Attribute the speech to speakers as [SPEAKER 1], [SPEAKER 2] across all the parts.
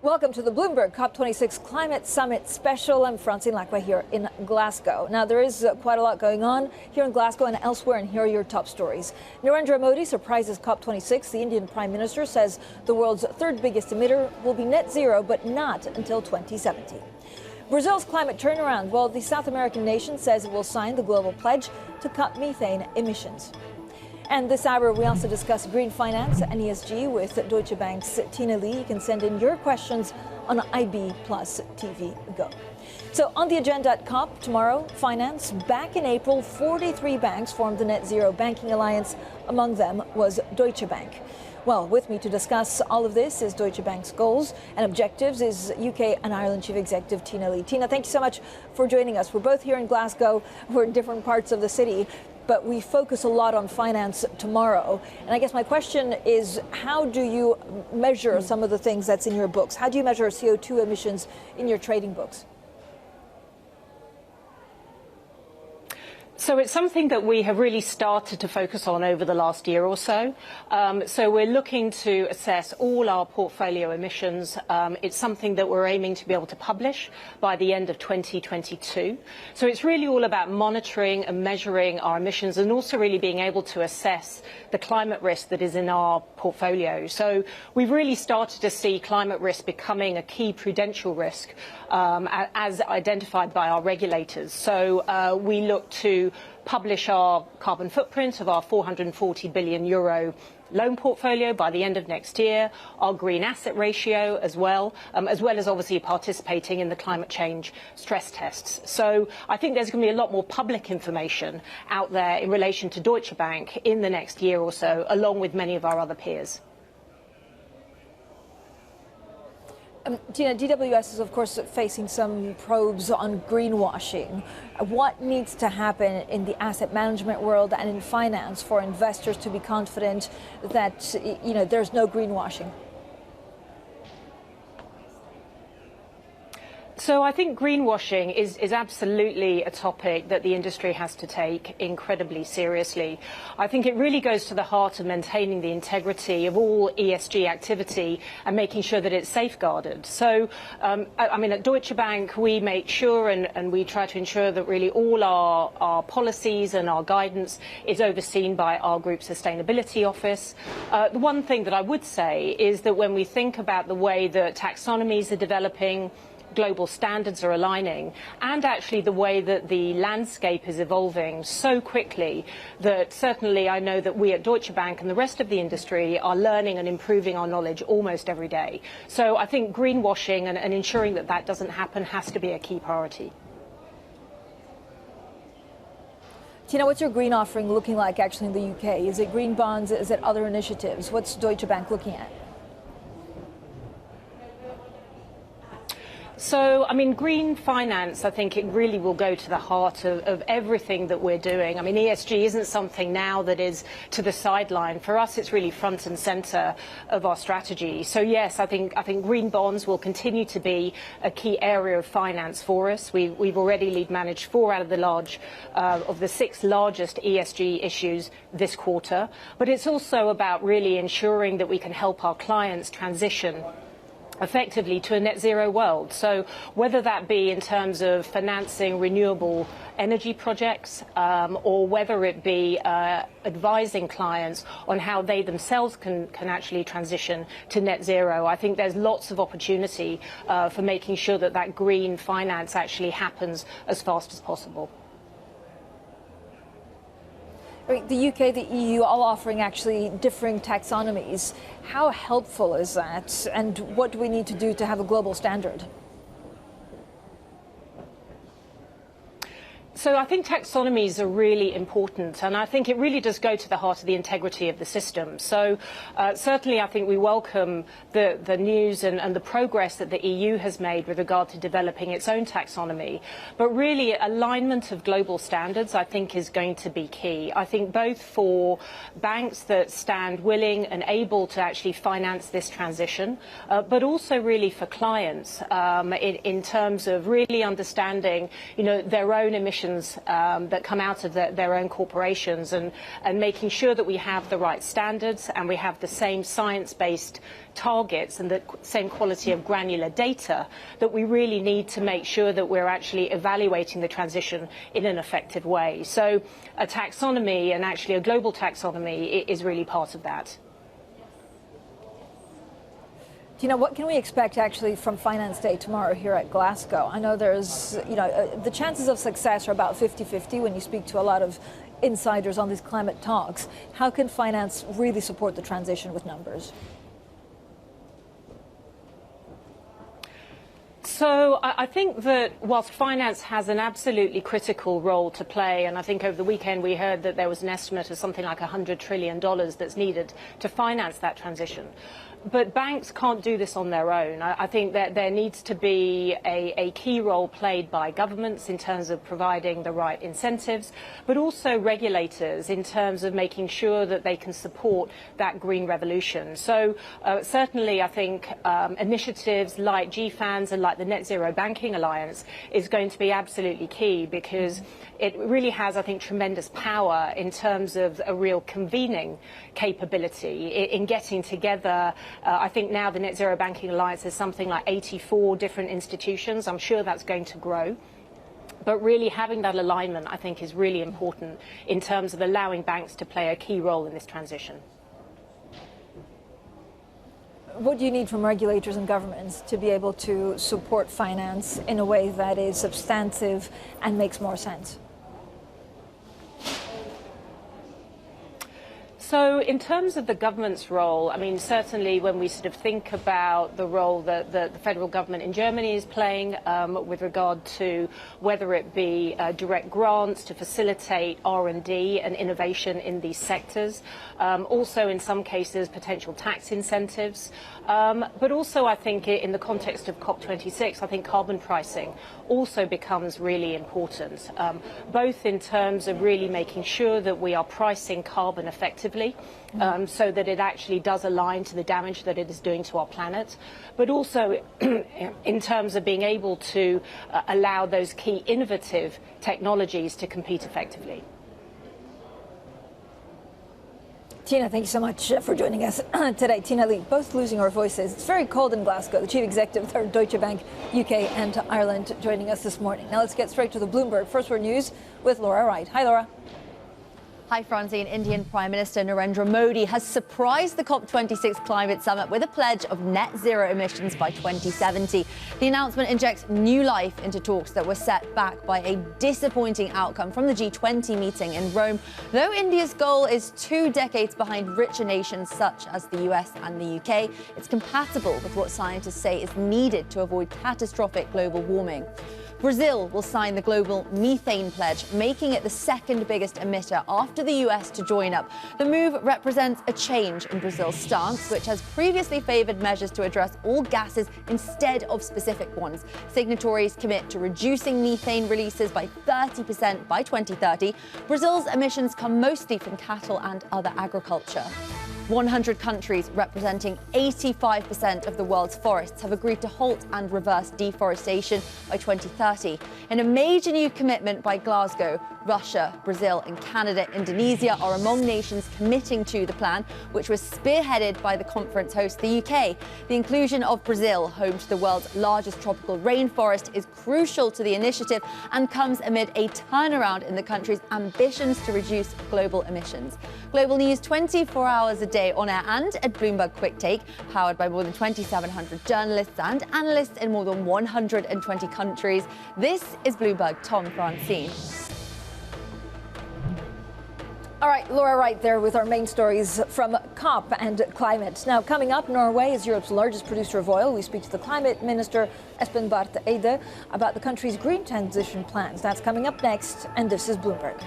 [SPEAKER 1] Welcome to the Bloomberg COP26 Climate Summit Special. I'm Francine Lacqua here in Glasgow. Now, there is quite a lot going on here in Glasgow and elsewhere, and here are your top stories. Narendra Modi surprises COP26. The Indian Prime Minister says the world's third biggest emitter will be net zero, but not until 2070. Brazil's climate turnaround. Well, the South American nation says it will sign the global pledge to cut methane emissions. And this hour, we also discuss green finance and ESG with Deutsche Bank's Tina Lee. You can send in your questions on IB Plus TV Go. So on the agenda at COP tomorrow, finance. Back in April, 43 banks formed the Net Zero Banking Alliance. Among them was Deutsche Bank. Well, with me to discuss all of this is Deutsche Bank's goals and objectives is UK and Ireland Chief Executive Tina Lee. Tina, thank you so much for joining us. We're both here in Glasgow. We're in different parts of the city, but we focus a lot on finance tomorrow. And I guess my question is, how do you measure some of the things that's in your books? How do you measure CO2 emissions in your trading books?
[SPEAKER 2] So it's something that we have really started to focus on over the last year or so. So we're looking to assess all our portfolio emissions. It's something that we're aiming to be able to publish by the end of 2022. So it's really all about monitoring and measuring our emissions and also really being able to assess the climate risk that is in our portfolio. So we've really started to see climate risk becoming a key prudential risk as identified by our regulators. So we look to publish our carbon footprint of our €440 billion loan portfolio by the end of next year, our green asset ratio as well as obviously participating in the climate change stress tests. So I think there's going to be a lot more public information out there in relation to Deutsche Bank in the next year or so, along with many of our other peers.
[SPEAKER 1] Tina, DWS is, of course, facing some probes on greenwashing. What needs to happen in the asset management world and in finance for investors to be confident that, there's no greenwashing?
[SPEAKER 2] So I think greenwashing is absolutely a topic that the industry has to take incredibly seriously. I think it really goes to the heart of maintaining the integrity of all ESG activity and making sure that it's safeguarded. So, at Deutsche Bank, we make sure and we try to ensure that really all our policies and our guidance is overseen by our group sustainability office. The one thing that I would say is that when we think about the way that taxonomies are developing, global standards are aligning, and actually the way that the landscape is evolving so quickly that certainly I know that we at Deutsche Bank and the rest of the industry are learning and improving our knowledge almost every day. So I think greenwashing and ensuring that that doesn't happen has to be a key priority.
[SPEAKER 1] Tina, what's your green offering looking like actually in the UK? Is it green bonds? Is it other initiatives? What's Deutsche Bank looking at?
[SPEAKER 2] So, green finance, I think it really will go to the heart of everything that we're doing. ESG isn't something now that is to the sideline. For us, it's really front and centre of our strategy. So, yes, I think green bonds will continue to be a key area of finance for us. We've already lead managed 4 out of the 6 largest ESG issues this quarter. But it's also about really ensuring that we can help our clients transition effectively to a net zero world. So whether that be in terms of financing renewable energy projects or whether it be advising clients on how they themselves can actually transition to net zero, I think there's lots of opportunity for making sure that that green finance actually happens as fast as possible.
[SPEAKER 1] The UK, the EU, all offering actually differing taxonomies. How helpful is that? And what do we need to do to have a global standard?
[SPEAKER 2] So I think taxonomies are really important, and I think it really does go to the heart of the integrity of the system. So certainly I think we welcome the news and the progress that the EU has made with regard to developing its own taxonomy. But really alignment of global standards I think is going to be key. I think both for banks that stand willing and able to actually finance this transition, but also really for clients in terms of really understanding their own emissions decisions that come out of their own corporations, and making sure that we have the right standards and we have the same science-based targets and the same quality of granular data, that we really need to make sure that we're actually evaluating the transition in an effective way. So a taxonomy, and actually a global taxonomy, is really part of that.
[SPEAKER 1] Tina, what can we expect actually from Finance Day tomorrow here at Glasgow? I know there's, the chances of success are about 50-50 when you speak to a lot of insiders on these climate talks. How can finance really support the transition with numbers?
[SPEAKER 2] So I think that whilst finance has an absolutely critical role to play, and I think over the weekend we heard that there was an estimate of something like $100 trillion that's needed to finance that transition. But banks can't do this on their own. I think that there needs to be a key role played by governments in terms of providing the right incentives, but also regulators in terms of making sure that they can support that green revolution. So certainly I think initiatives like GFANZ and like the Net Zero Banking Alliance is going to be absolutely key, because it really has, I think, tremendous power in terms of a real convening capability in getting together. I think now the Net Zero Banking Alliance is something like 84 different institutions. I'm sure that's going to grow. But really having that alignment, I think, is really important in terms of allowing banks to play a key role in this transition.
[SPEAKER 1] What do you need from regulators and governments to be able to support finance in a way that is substantive and makes more sense?
[SPEAKER 2] So in terms of the government's role, I mean, certainly when we sort of think about the role that the federal government in Germany is playing with regard to whether it be direct grants to facilitate R&D and innovation in these sectors, also in some cases potential tax incentives, but also I think in the context of COP26, I think carbon pricing also becomes really important, both in terms of really making sure that we are pricing carbon effectively, so that it actually does align to the damage that it is doing to our planet, but also in terms of being able to allow those key innovative technologies to compete effectively.
[SPEAKER 1] Tina, thank you so much for joining us today. Tina Lee, both losing our voices. It's very cold in Glasgow. The Chief Executive of Deutsche Bank UK and Ireland joining us this morning. Now let's get straight to the Bloomberg First Word News with Laura Wright. Hi, Laura.
[SPEAKER 3] Hi, Francine. Indian Prime Minister Narendra Modi has surprised the COP26 climate summit with a pledge of net zero emissions by 2070. The announcement injects new life into talks that were set back by a disappointing outcome from the G20 meeting in Rome. Though India's goal is 2 decades behind richer nations such as the US and the UK, it's compatible with what scientists say is needed to avoid catastrophic global warming. Brazil will sign the global methane pledge, making it the second biggest emitter after the US to join up. The move represents a change in Brazil's stance, which has previously favoured measures to address all gases instead of specific ones. Signatories commit to reducing methane releases by 30% by 2030. Brazil's emissions come mostly from cattle and other agriculture. 100 countries representing 85% of the world's forests have agreed to halt and reverse deforestation by 2030. In a major new commitment by Glasgow, Russia, Brazil and Canada, Indonesia are among nations committing to the plan, which was spearheaded by the conference host, the UK. The inclusion of Brazil, home to the world's largest tropical rainforest, is crucial to the initiative and comes amid a turnaround in the country's ambitions to reduce global emissions. Global news 24 hours a day on air and at Bloomberg Quick Take, powered by more than 2,700 journalists and analysts in more than 120 countries. This is Bloomberg. Tom, Francine.
[SPEAKER 1] All right, Laura Wright there with our main stories from COP and climate. Now, coming up, Norway is Europe's largest producer of oil. We speak to the climate minister, Espen Barth Eide, about the country's green transition plans. That's coming up next, and this is Bloomberg.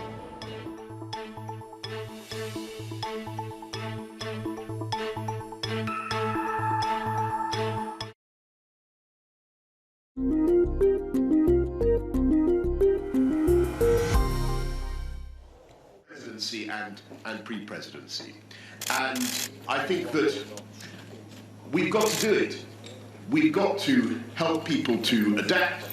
[SPEAKER 4] And pre-presidency. And I think that we've got to do it. We've got to help people to adapt.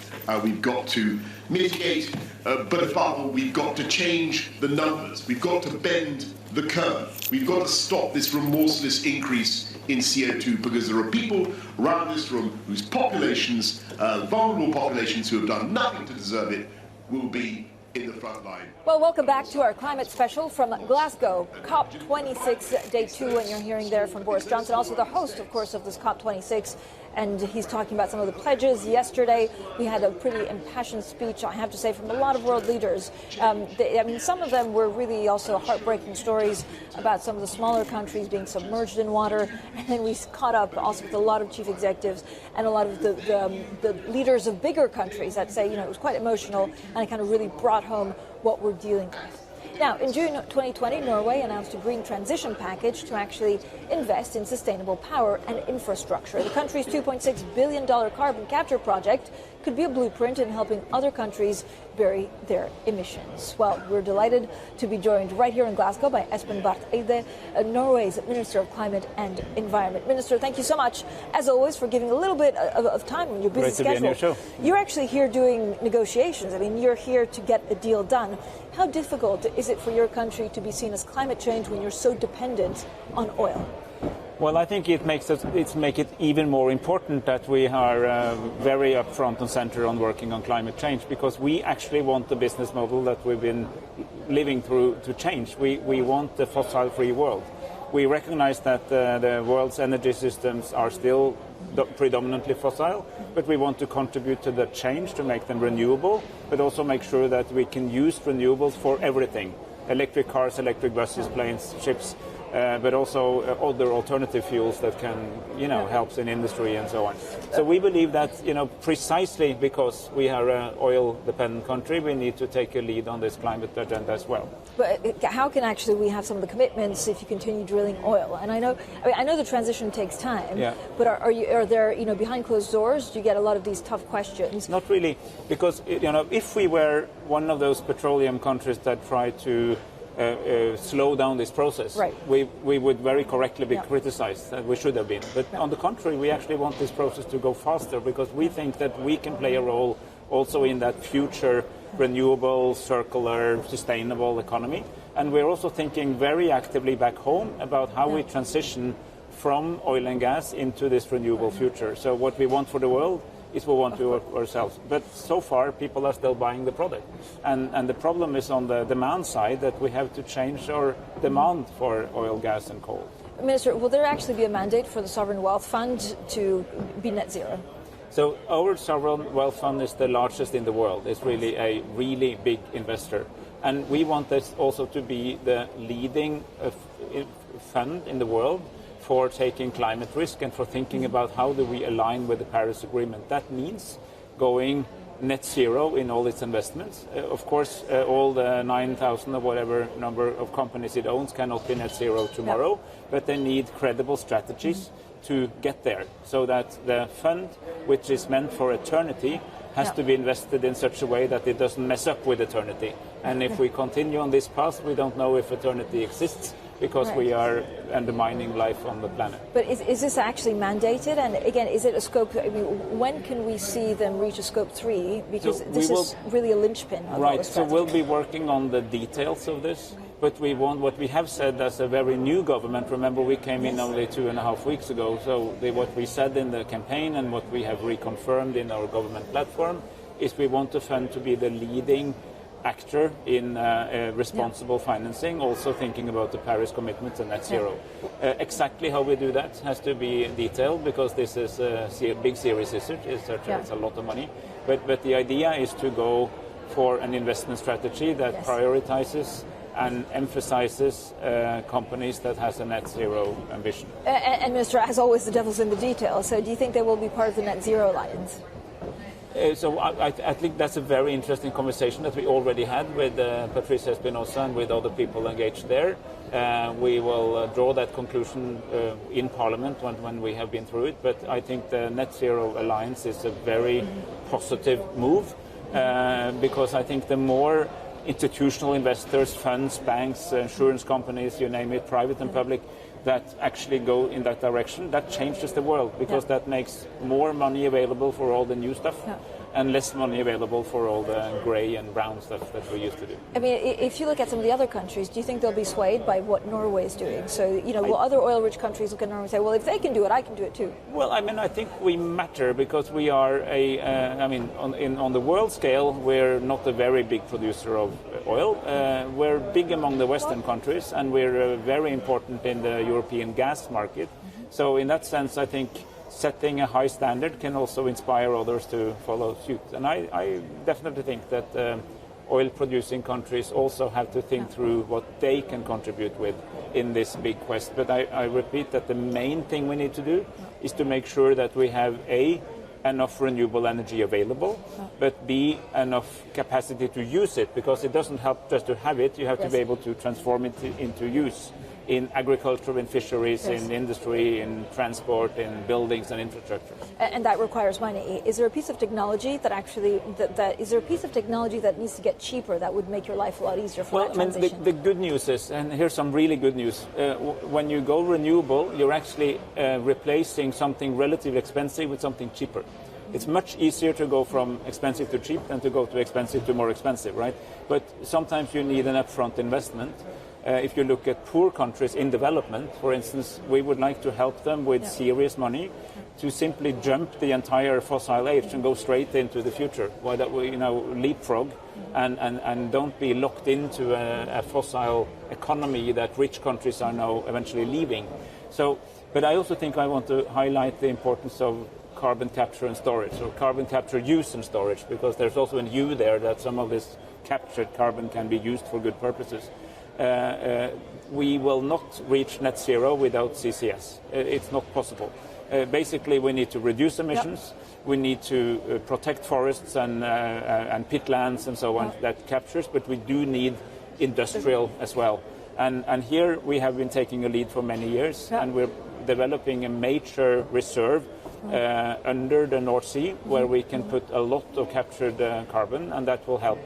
[SPEAKER 4] We've got to mitigate, but above all, we've got to change the numbers. We've got to bend the curve. We've got to stop this remorseless increase in CO2, because there are people around this room whose populations, vulnerable populations who have done nothing to deserve it, will be in the front line.
[SPEAKER 1] Well, welcome back to our climate special from Glasgow, COP26, day 2, and you're hearing there from Boris Johnson, also the host, of course, of this COP26. And he's talking about some of the pledges. Yesterday, we had a pretty impassioned speech, I have to say, from a lot of world leaders. Some of them were really also heartbreaking stories about some of the smaller countries being submerged in water. And then we caught up also with a lot of chief executives and a lot of the leaders of bigger countries that say, it was quite emotional, and it kind of really brought home what we're dealing with. Now, in June 2020, Norway announced a green transition package to actually invest in sustainable power and infrastructure. The country's $2.6 billion carbon capture project could be a blueprint in helping other countries bury their emissions. Well, we're delighted to be joined right here in Glasgow by Espen Barth Eide, Norway's Minister of Climate and Environment. Minister, thank you so much, as always, for giving a little bit of time in your busy schedule.
[SPEAKER 5] Great to be on your show.
[SPEAKER 1] You're actually here doing negotiations. You're here to get a deal done. How difficult is it for your country to be seen as climate change when you're so dependent on oil?
[SPEAKER 5] Well, I think it makes it even more important that we are very up front and center on working on climate change, because we actually want the business model that we've been living through to change. We want the fossil-free world. We recognize that the world's energy systems are still predominantly fossil, but we want to contribute to the change to make them renewable, but also make sure that we can use renewables for everything. Electric cars, electric buses, planes, ships, but also other alternative fuels that can, help in industry and so on. So we believe that, precisely because we are an oil-dependent country, we need to take a lead on this climate agenda as well.
[SPEAKER 1] But how can actually we have some of the commitments if you continue drilling oil? And I know the transition takes time.
[SPEAKER 5] Yeah.
[SPEAKER 1] But are there, behind closed doors, do you get a lot of these tough questions?
[SPEAKER 5] Not really, because if we were one of those petroleum countries that try to slow down this process,
[SPEAKER 1] right,
[SPEAKER 5] we would very correctly be criticized, and we should have been. But on the contrary, we actually want this process to go faster, because we think that we can play a role also in that future renewable, circular, sustainable economy. And we're also thinking very actively back home about how we transition from oil and gas into this renewable future. So what we want for the world is we want to ourselves. But so far, people are still buying the product. And the problem is on the demand side, that we have to change our demand for oil, gas and coal.
[SPEAKER 1] Minister, will there actually be a mandate for the Sovereign Wealth Fund to be net zero?
[SPEAKER 5] So our Sovereign Wealth Fund is the largest in the world. It's really a really big investor. And we want this also to be the leading fund in the world for taking climate risk and for thinking about how do we align with the Paris Agreement. That means going net zero in all its investments. Of course, all the 9,000 or whatever number of companies it owns cannot be net zero tomorrow, but they need credible strategies to get there, so that the fund, which is meant for eternity, has to be invested in such a way that it doesn't mess up with eternity. And if we continue on this path, we don't know if eternity exists, because we are undermining life on the planet.
[SPEAKER 1] But is this actually mandated? And again, is it a scope? When can we see them reach a scope 3? Because this is really a linchpin of all this strategy.
[SPEAKER 5] So we'll be working on the details of this. But we want, what we have said as a very new government, remember we came in only 2.5 weeks ago, so what we said in the campaign and what we have reconfirmed in our government platform is we want the fund to be the leading actor in responsible financing, also thinking about the Paris commitments and net zero. Exactly how we do that has to be detailed, because this is a big serious issue. It's a lot of money. But the idea is to go for an investment strategy that prioritizes and emphasizes companies that has a net zero ambition.
[SPEAKER 1] And Minister, as always, the devil's in the details. So do you think they will be part of the Net Zero Alliance?
[SPEAKER 5] So I think that's a very interesting conversation that we already had with Patricia Espinosa and with other people engaged there. We will draw that conclusion in Parliament when we have been through it. But I think the Net Zero Alliance is a very positive move, because I think the more institutional investors, funds, banks, insurance companies, you name it, private and public, that actually go in that direction, that changes the world, because that makes more money available for all the new stuff. and less money available for all the grey and brown stuff that we used to do.
[SPEAKER 1] I mean, if you look at some of the other countries, do you think they'll be swayed by what Norway is doing? So, will other oil-rich countries look at Norway and say, well, if they can do it, I can do it too?
[SPEAKER 5] Well, I mean, I think we matter because we are on the world scale, we're not a very big producer of oil. We're big among the Western countries, and we're very important in the European gas market. So in that sense, I think setting a high standard can also inspire others to follow suit. And I definitely think that oil-producing countries also have to think through what they can contribute with in this big quest. But I repeat that the main thing we need to do is to make sure that we have enough renewable energy available, but B, enough capacity to use it, because it doesn't help just to have it. You have to be able to transform it into use in agriculture, in fisheries, in industry, in transport, in buildings and infrastructure.
[SPEAKER 1] And that requires money. Is there a piece of technology that actually, is there a piece of technology that needs to get cheaper that would make your life a lot easier for that transition?
[SPEAKER 5] The good news is, and here's some really good news, when you go renewable, you're actually replacing something relatively expensive with something cheaper. It's much easier to go from expensive to cheap than to go to expensive to more expensive, right? But sometimes you need an upfront investment. If you look at poor countries in development, for instance, we would like to help them with serious money to simply jump the entire fossil age and go straight into the future. Why that we leapfrog and don't be locked into a fossil economy that rich countries are now eventually leaving. So, but I also think I want to highlight the importance of carbon capture and storage, or carbon capture use and storage, because there's also an U there that some of this captured carbon can be used for good purposes. We will not reach net zero without CCS. It's not possible. Basically, we need to reduce emissions. We need to protect forests and pitlands and so on that captures, but we do need industrial as well. And here we have been taking a lead for many years, and we're developing a major reserve under the North Sea where we can put a lot of captured carbon, and that will help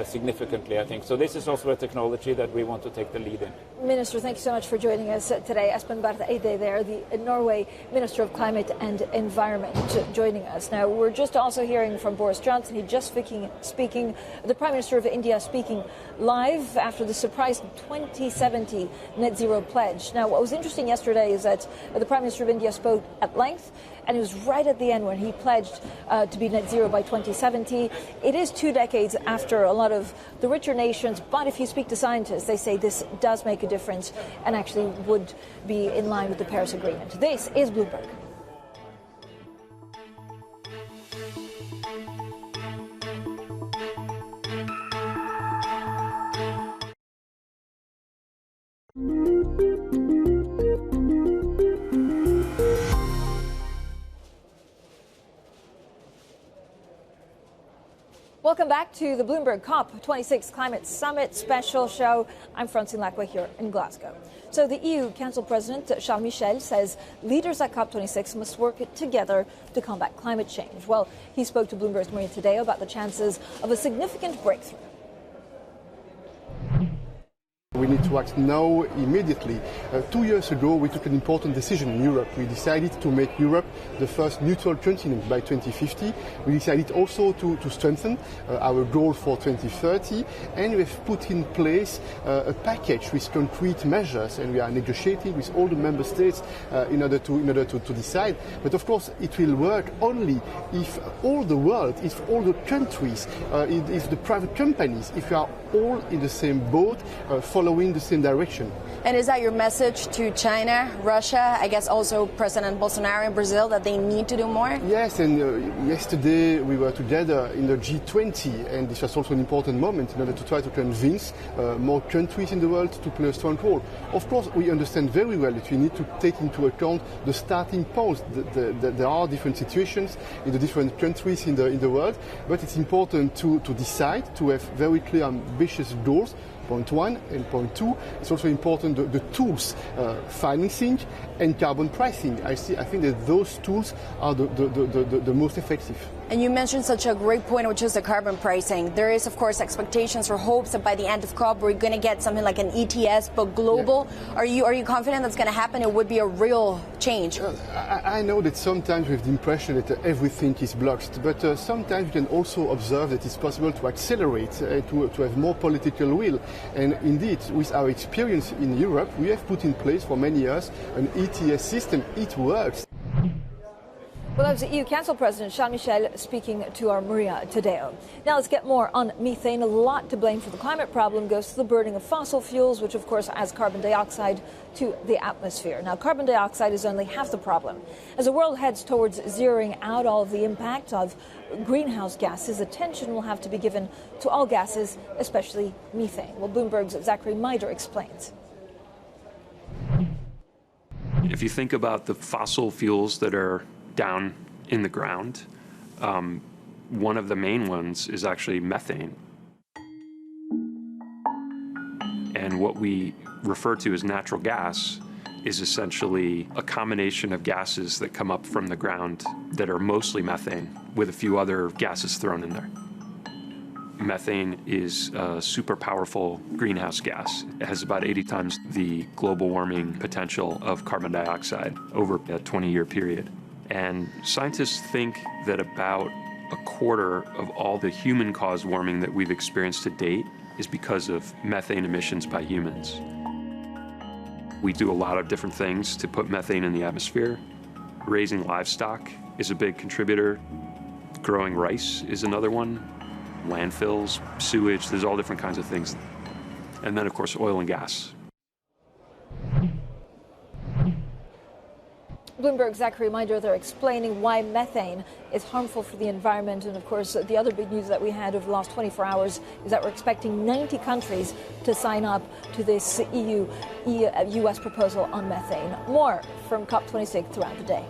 [SPEAKER 5] significantly, I think. So this is also a technology that we want to take the lead in.
[SPEAKER 1] Minister, thank you so much for joining us today. Espen Barth Eide there, the Norway Minister of Climate and Environment, joining us. Now, we're just also hearing from Boris Johnson. He just speaking, the Prime Minister of India speaking live after the surprise 2070 net zero pledge. Now, what was interesting yesterday is that the Prime Minister of India spoke at length, and it was right at the end when he pledged to be net zero by 2070. It is 2 decades after a lot of the richer nations, but if you speak to scientists, they say this does make a difference and actually would be in line with the Paris Agreement. This is Bloomberg. Welcome back to the Bloomberg COP26 Climate Summit special show. I'm Francine Lacqua here in Glasgow. So the EU Council President Charles Michel says leaders at COP26 must work together to combat climate change. Well, he spoke to Bloomberg's Maria Tadeo about the chances of a significant breakthrough.
[SPEAKER 6] We need to act now, immediately. 2 years ago, we took an important decision in Europe. We decided to make Europe the first neutral continent by 2050. We decided also to strengthen our goal for 2030, and we have put in place a package with concrete measures, and we are negotiating with all the member states in order to decide. But of course, it will work only if all the world, if all the countries, if the private companies, if we are all in the same boat, following the same direction.
[SPEAKER 7] And is that your message to China, Russia, I guess also President Bolsonaro in Brazil, that they need to do more?
[SPEAKER 6] Yes, and yesterday we were together in the G20, and this was also an important moment in order to try to convince more countries in the world to play a strong role. Of course, we understand very well that we need to take into account the starting point. There are different situations in the different countries in the world, but it's important to decide, to have very clear, ambitious goals, Point one and point two, it's also important the tools, financing and carbon pricing. I think that those tools are the most effective.
[SPEAKER 7] And you mentioned such a great point, which is the carbon pricing. There is, of course, expectations or hopes that by the end of COP, we're going to get something like an ETS, but global. Yeah. Are you confident that's going to happen? It would be a real change.
[SPEAKER 6] I know that sometimes we have the impression that everything is blocked, but sometimes you can also observe that it's possible to accelerate, to have more political will. And indeed, with our experience in Europe, we have put in place for many years an ETS system. It works.
[SPEAKER 1] Well, that was the EU Council President Charles Michel speaking to our Maria Tadeo. Now let's get more on methane. A lot to blame for the climate problem goes to the burning of fossil fuels, which of course adds carbon dioxide to the atmosphere. Now, carbon dioxide is only half the problem. As the world heads towards zeroing out all of the impact of greenhouse gases, attention will have to be given to all gases, especially methane. Well, Bloomberg's Zachary Mider explains.
[SPEAKER 8] If you think about the fossil fuels that are down in the ground, one of the main ones is actually methane. And what we refer to as natural gas is essentially a combination of gases that come up from the ground that are mostly methane, with a few other gases thrown in there. Methane is a super powerful greenhouse gas. It has about 80 times the global warming potential of carbon dioxide over a 20-year period. And scientists think that about a quarter of all the human-caused warming that we've experienced to date is because of methane emissions by humans. We do a lot of different things to put methane in the atmosphere. Raising livestock is a big contributor. Growing rice is another one. Landfills, sewage, there's all different kinds of things. And then, of course, oil and gas.
[SPEAKER 1] Bloomberg's Zachary Mider there explaining why methane is harmful for the environment. And of course, the other big news that we had over the last 24 hours is that we're expecting 90 countries to sign up to this EU-US proposal on methane. More from COP26 throughout the day.